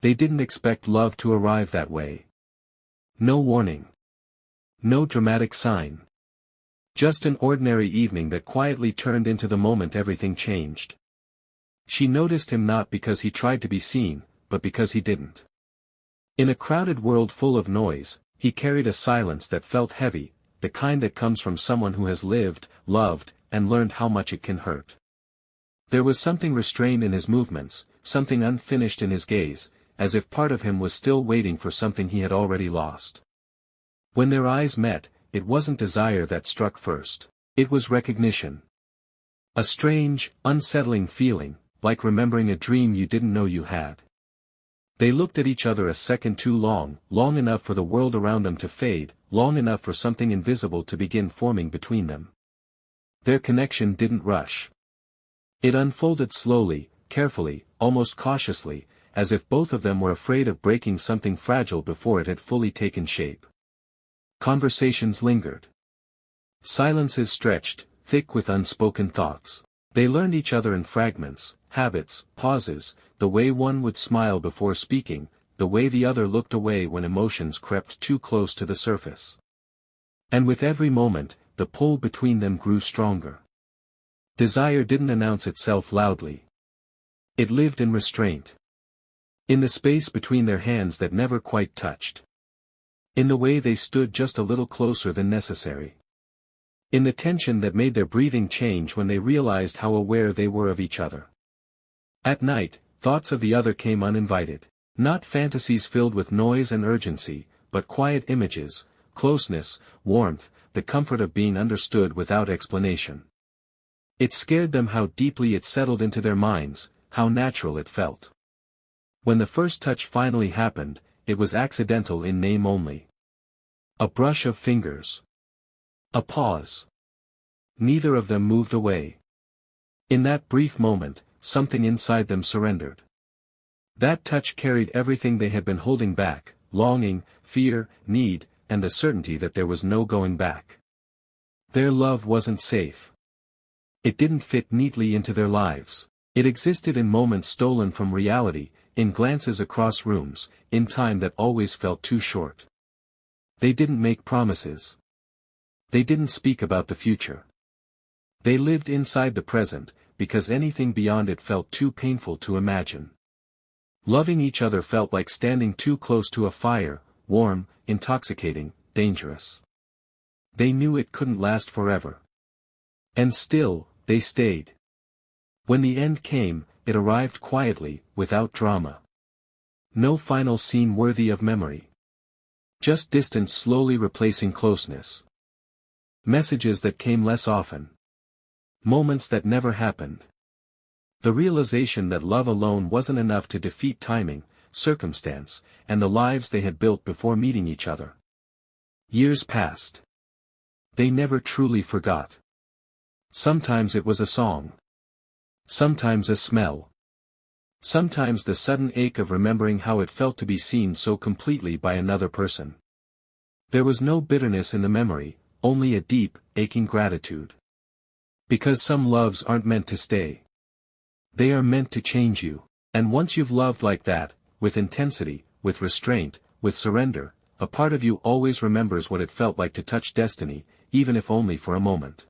They didn't expect love to arrive that way. No warning. No dramatic sign. Just an ordinary evening that quietly turned into the moment everything changed. She noticed him not because he tried to be seen, but because he didn't. In a crowded world full of noise, he carried a silence that felt heavy, the kind that comes from someone who has lived, loved, and learned how much it can hurt. There was something restrained in his movements, something unfinished in his gaze, as if part of him was still waiting for something he had already lost. When their eyes met, it wasn't desire that struck first. It was recognition. A strange, unsettling feeling, like remembering a dream you didn't know you had. They looked at each other a second too long, long enough for the world around them to fade, long enough for something invisible to begin forming between them. Their connection didn't rush. It unfolded slowly, carefully, almost cautiously, as if both of them were afraid of breaking something fragile before it had fully taken shape. Conversations lingered. Silences stretched, thick with unspoken thoughts. They learned each other in fragments, habits, pauses, the way one would smile before speaking, the way the other looked away when emotions crept too close to the surface. And with every moment, the pull between them grew stronger. Desire didn't announce itself loudly. It lived in restraint. In the space between their hands that never quite touched. In the way they stood just a little closer than necessary. In the tension that made their breathing change when they realized how aware they were of each other. At night, thoughts of the other came uninvited. Not fantasies filled with noise and urgency, but quiet images, closeness, warmth, the comfort of being understood without explanation. It scared them how deeply it settled into their minds, how natural it felt. When the first touch finally happened, it was accidental in name only. A brush of fingers. A pause. Neither of them moved away. In that brief moment, something inside them surrendered. That touch carried everything they had been holding back, longing, fear, need, and the certainty that there was no going back. Their love wasn't safe. It didn't fit neatly into their lives. It existed in moments stolen from reality, in glances across rooms, in time that always felt too short. They didn't make promises. They didn't speak about the future. They lived inside the present, because anything beyond it felt too painful to imagine. Loving each other felt like standing too close to a fire, warm, intoxicating, dangerous. They knew it couldn't last forever. And still, they stayed. When the end came, it arrived quietly, without drama. No final scene worthy of memory. Just distance slowly replacing closeness. Messages that came less often. Moments that never happened. The realization that love alone wasn't enough to defeat timing, circumstance, and the lives they had built before meeting each other. Years passed. They never truly forgot. Sometimes it was a song. Sometimes a smell. Sometimes the sudden ache of remembering how it felt to be seen so completely by another person. There was no bitterness in the memory, only a deep, aching gratitude. Because some loves aren't meant to stay. They are meant to change you. And once you've loved like that, with intensity, with restraint, with surrender, a part of you always remembers what it felt like to touch destiny, even if only for a moment.